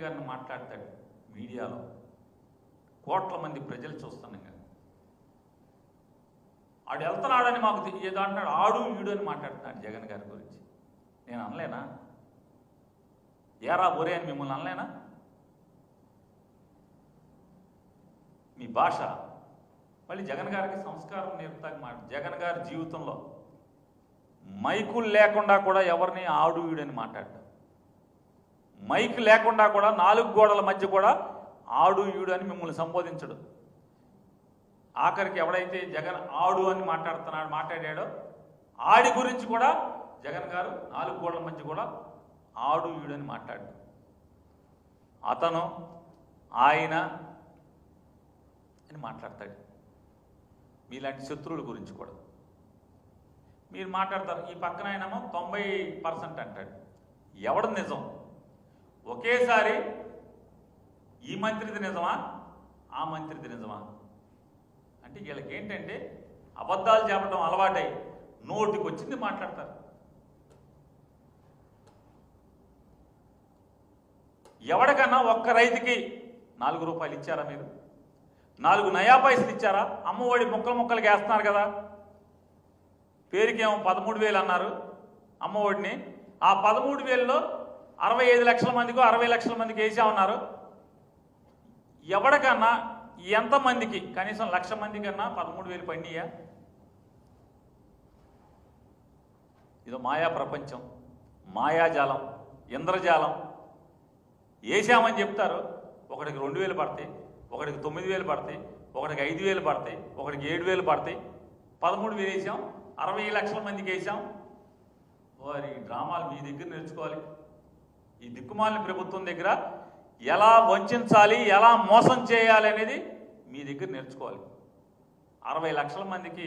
గారిని మాట్లాడతాడు మీడియాలో, కోట్ల మంది ప్రజలు చూస్తున్నాం. ఆడు వెళ్తున్నాడని మాకు ఏదో అంటున్నాడు, ఆడు ఈడు అని మాట్లాడుతున్నాడు జగన్ గారి గురించి. నేను అనలేనా? ఏరా బొరే అని మిమ్మల్ని అనలేనా? మీ భాష మళ్ళీ జగన్ గారికి సంస్కారం నేర్పుతాక మాట. జగన్ గారి జీవితంలో మైకులు లేకుండా కూడా ఎవరిని ఆడు ఈడని మాట్లాడతాడు. మైక్ లేకుండా కూడా 4 గోడల మధ్య కూడా ఆడు ఈడు అని మిమ్మల్ని సంబోధించడు. ఆఖరికి ఎవడైతే జగన్ ఆడు అని మాట్లాడాడో ఆడి గురించి కూడా జగన్ గారు 4 గోడల మధ్య కూడా ఆడు ఈడు అని మాట్లాడు. అతను ఆయన అని మాట్లాడతాడు. మీలాంటి శత్రువుల గురించి కూడా మీరు మాట్లాడతారు. ఈ పక్కన ఆయనేమో 90% అంటాడు. ఎవడు నిజం? ఒకేసారి ఈ మంత్రిది నిజమా, ఆ మంత్రిది నిజమా అంటే వీళ్ళకి ఏంటంటే అబద్ధాలు చెప్పడం అలవాటై నోటికి వచ్చింది మాట్లాడతారు. ఎవడికన్నా ఒక్క రైతుకి 4 రూపాయలు ఇచ్చారా? మీరు 4 నయా పైసలు ఇచ్చారా? అమ్మఒడి ముక్కలకి వేస్తున్నారు కదా, పేరుకేమో 13,000 అన్నారు అమ్మఒడిని. ఆ 13,000లో 65 లక్షల మందికో 60 లక్షల మందికి వేసామన్నారు. ఎవడికన్నా ఎంతమందికి కనీసం 1,00,000 మంది కన్నా 13,000 పండియా? ఇదో మాయా ప్రపంచం, మాయాజాలం, ఇంద్రజాలం. వేసామని చెప్తారు. ఒకడికి 2,000 పడతాయి, ఒకడికి 9,000 పడతాయి, ఒకడికి 5,000 పడతాయి, ఒకడికి 7,000 పడతాయి. 13,000 వేసాం, 60 లక్షల మందికి వేసాం. వారి డ్రామాలు మీ దగ్గర నేర్చుకోవాలి. ఈ దిక్కుమాలిన ప్రభుత్వం దగ్గర ఎలా వంచాలి, ఎలా మోసం చేయాలి అనేది మీ దగ్గర నేర్చుకోవాలి. 60 లక్షల మందికి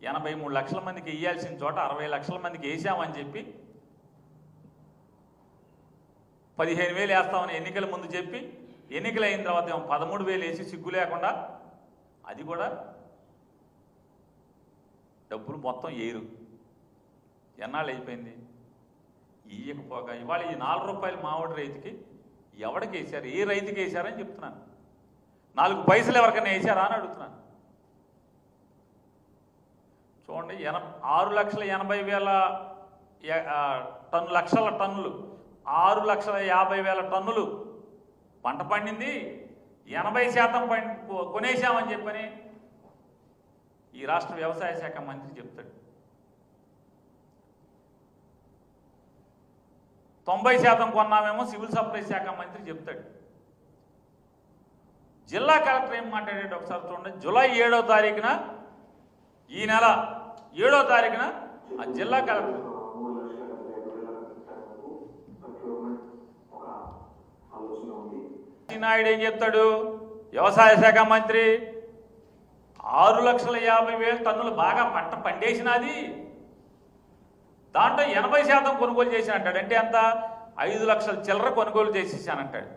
83 లక్షల మందికి వేయాల్సిన చోట 60 లక్షల మందికి వేసామని చెప్పి 15,000 వేస్తామని ఎన్నికల ముందు చెప్పి ఎన్నికలు అయిన తర్వాత 13,000 వేసి సిగ్గు లేకుండా అది కూడా డబ్బులు మొత్తం ఏరు. ఎన్నాళ్ళు అయిపోయింది ఇయ్యకపోగా. ఇవాళ ఈ 4 రూపాయలు మామిడి రైతుకి ఎవడికి వేశారు? ఏ రైతుకి వేశారని చెప్తున్నాను. 4 పైసలు ఎవరికైనా వేశారా అని అడుగుతున్నాను. చూడండి, 6,80,000 లక్షల టన్నులు, 6,50,000 టన్నులు పంట పండింది. 80% కొనేశామని చెప్పని ఈ రాష్ట్ర వ్యవసాయ శాఖ మంత్రి చెప్తాడు. 90% కొన్నామేమో సివిల్ సప్లైస్ శాఖ మంత్రి చెప్తాడు. జిల్లా కలెక్టర్ ఏం మాట్లాడాడు ఒకసారి చూడండి. జూలై 7వ తారీఖున, ఈ నెల 7వ తారీఖున ఆ జిల్లా కలెక్టర్ నాయుడు ఏం చెప్తాడు? వ్యవసాయ శాఖ మంత్రి 6,50,000 టన్నులు బాగా పంట పండేసినది, దాంట్లో 80% కొనుగోలు చేసి అంటాడు. అంటే అంత 5 లక్షల చిల్లర కొనుగోలు చేసేసానంటాడు.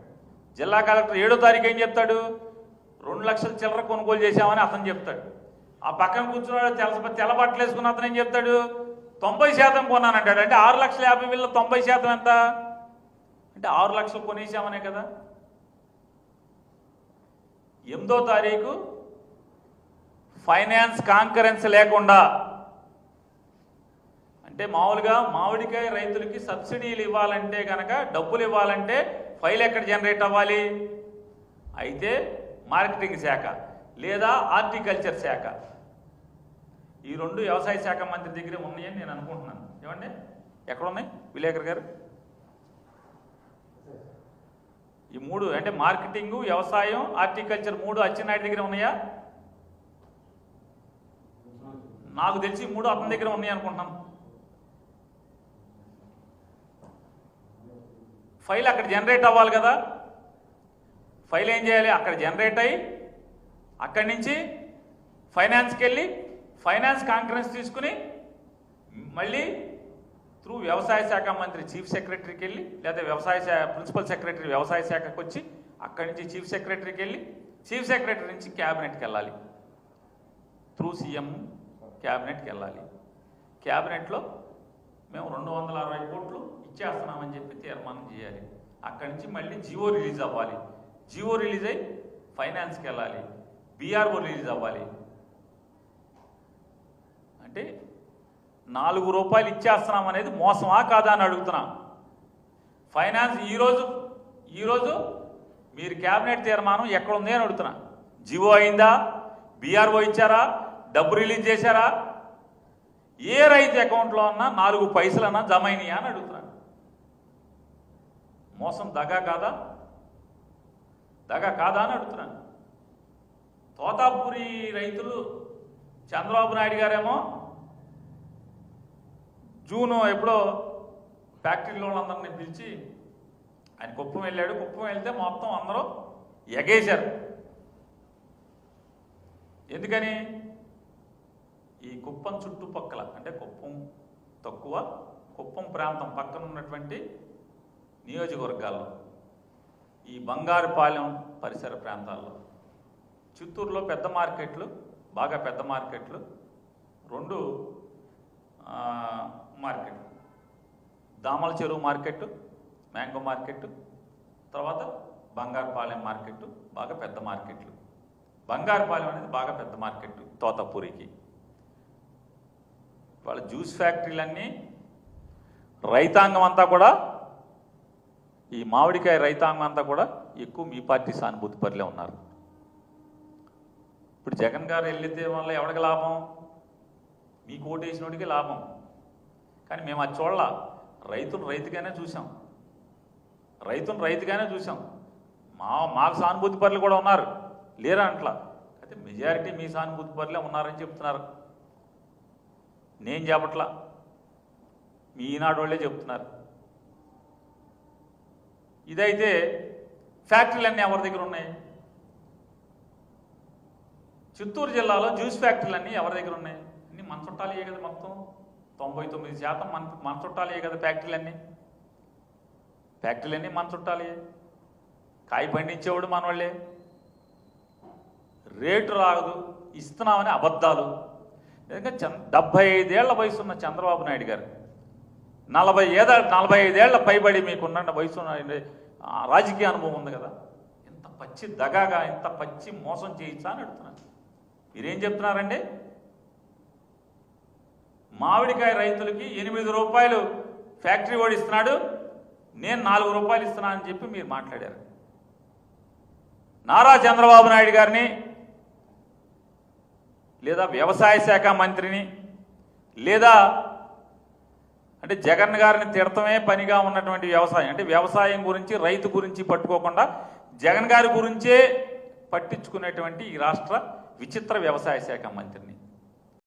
జిల్లా కలెక్టర్ 7వ తారీఖు ఏం చెప్తాడు? 2 లక్షల చిల్లర కొనుగోలు చేశామని అతను చెప్తాడు. ఆ పక్కన కూర్చున్నాడు తెల్ల బట్టలు వేసుకున్న అతను ఏం చెప్తాడు? 90% కొన్నానంటాడు. అంటే 6,50,000లో 90% ఎంత? అంటే 6 లక్షలు కొనేసామనే కదా. 8వ తారీఖు ఫైనాన్స్ కాంకరెన్స్ లేకుండా, అంటే మామూలుగా మామిడికాయ రైతులకి సబ్సిడీలు ఇవ్వాలంటే కనుక, డబ్బులు ఇవ్వాలంటే ఫైల్ ఎక్కడ జనరేట్ అవ్వాలి? అయితే మార్కెటింగ్ శాఖ లేదా హార్టికల్చర్ శాఖ, ఈ 2 వ్యవసాయ శాఖ మంత్రి దగ్గరే ఉన్నాయని నేను అనుకుంటున్నాను. ఏమండి, ఎక్కడ ఉన్నాయి విలేకర్ గారు? ఈ 3 అంటే మార్కెటింగ్, వ్యవసాయం, హార్టికల్చర్ 3 అచ్చెన్నాయుడు దగ్గర ఉన్నాయా? నాకు తెలిసి 3 అతని దగ్గర ఉన్నాయి అనుకుంటున్నాను. ఫైల్ అక్కడ జనరేట్ అవ్వాలి కదా. ఫైల్ ఏం చేయాలి? అక్కడ జనరేట్ అయ్యి అక్కడి నుంచి ఫైనాన్స్కి వెళ్ళి ఫైనాన్స్ కాన్ఫరెన్స్ తీసుకుని మళ్ళీ త్రూ వ్యవసాయ శాఖ మంత్రి చీఫ్ సెక్రటరీకి వెళ్ళి, లేదా ప్రిన్సిపల్ సెక్రటరీ వ్యవసాయ శాఖకు వచ్చి అక్కడి నుంచి చీఫ్ సెక్రటరీకి వెళ్ళి చీఫ్ సెక్రటరీ నుంచి క్యాబినెట్కి వెళ్ళాలి. త్రూ సీఎం క్యాబినెట్కి వెళ్ళాలి. క్యాబినెట్లో మేము 260 కోట్లు ఇచ్చేస్తున్నామని చెప్పి తీర్మానం చేయాలి. అక్కడి నుంచి మళ్ళీ జియో రిలీజ్ అవ్వాలి, జియో రిలీజ్ అయ్యి ఫైనాన్స్కి వెళ్ళాలి, బీఆర్ఓ రిలీజ్ అవ్వాలి. అంటే ₹4 ఇచ్చేస్తున్నాం అనేది మోసమా కాదా అని అడుగుతున్నా. ఫైనాన్స్ ఈరోజు మీరు క్యాబినెట్ తీర్మానం ఎక్కడుంది అని అడుగుతున్నా. జియో అయిందా, బీఆర్ఓ ఇచ్చారా, డబ్బు రిలీజ్ చేశారా, ఏ రైతు అకౌంట్లో ఉన్నా 4 పైసలన్నా జమ అయినాయా అని అడుగుతున్నా. మోసం దగా కాదా అని అడుగుతున్నాను. తోతాపూరి రైతులు చంద్రబాబు నాయుడు గారేమో జూన్ ఎప్పుడో ఫ్యాక్టరీలో వాళ్ళందరినీ పిలిచి ఆయన కుప్పం వెళ్ళాడు. కుప్పం వెళ్తే మొత్తం అందరూ ఎగేశారు. ఎందుకని? ఈ కుప్పం చుట్టుపక్కల అంటే కుప్పం ప్రాంతం పక్కన ఉన్నటువంటి నియోజకవర్గాల్లో, ఈ బంగారుపాలెం పరిసర ప్రాంతాల్లో, చిత్తూరులో పెద్ద మార్కెట్లు, బాగా పెద్ద మార్కెట్లు, 2 మార్కెట్లు, దామల చెరువు మార్కెట్, మ్యాంగో మార్కెట్, తర్వాత బంగారుపాలెం మార్కెట్, బాగా పెద్ద మార్కెట్లు. బంగారుపాలెం అనేది బాగా పెద్ద మార్కెట్ తోతాపూరికి. వాళ్ళ జ్యూస్ ఫ్యాక్టరీలన్నీ రైతాంగం అంతా కూడా, ఈ మామిడికాయ రైతాంగం అంతా కూడా ఎక్కువ మీ పార్టీ సానుభూతి పరులే ఉన్నారు. ఇప్పుడు జగన్ గారు వెళ్ళితే వల్ల ఎవరికి లాభం? మీకు ఓటేసినోడికి లాభం. కానీ మేము అది చూడాల. రైతును రైతుగానే చూసాం. మాకు సానుభూతి పరులు కూడా ఉన్నారు, లేరా అంట్లా. అయితే మెజారిటీ మీ సానుభూతి పరులే ఉన్నారని చెప్తున్నారు. నేను చెప్పట్లా, మీ ఈనాడు వాళ్ళే చెప్తున్నారు. ఇదైతే ఫ్యాక్టరీలన్నీ ఎవరి దగ్గర ఉన్నాయి? చిత్తూరు జిల్లాలో జ్యూస్ ఫ్యాక్టరీలన్నీ ఎవరి దగ్గర ఉన్నాయి? అన్నీ మన చుట్టాలే కదా. మొత్తం 99% మన చుట్టాలే కదా ఫ్యాక్టరీలన్నీ మన చుట్టాలే. కాయ పండించేవాడు మనవాళ్ళే. రేటు రాదు, ఇస్తున్నామని అబద్ధాలు. ఎందుకంటే 75 ఏళ్ల వయసు ఉన్న చంద్రబాబు నాయుడు గారు 45 ఏళ్ల పైబడి మీకున్న వయసు రాజకీయ అనుభవం ఉంది కదా. ఇంత పచ్చి దగాగా, ఇంత పచ్చి మోసం చేయించా అని అడుగుతున్నాను. మీరేం చెప్తున్నారండి? మామిడికాయ రైతులకి ₹8 ఫ్యాక్టరీ వాడు ఇస్తున్నాడు, నేను ₹4 ఇస్తున్నా అని చెప్పి మీరు మాట్లాడారు. నారా చంద్రబాబు నాయుడు గారిని లేదా వ్యవసాయ శాఖ మంత్రిని లేదా అంటే జగన్ గారిని తిడతమే పనిగా ఉన్నటువంటి వ్యవసాయం గురించి, రైతు గురించి పట్టుకోకుండా జగన్ గారి గురించే పట్టించుకునేటువంటి ఈ రాష్ట్ర విచిత్ర వ్యవసాయ శాఖ మంత్రిని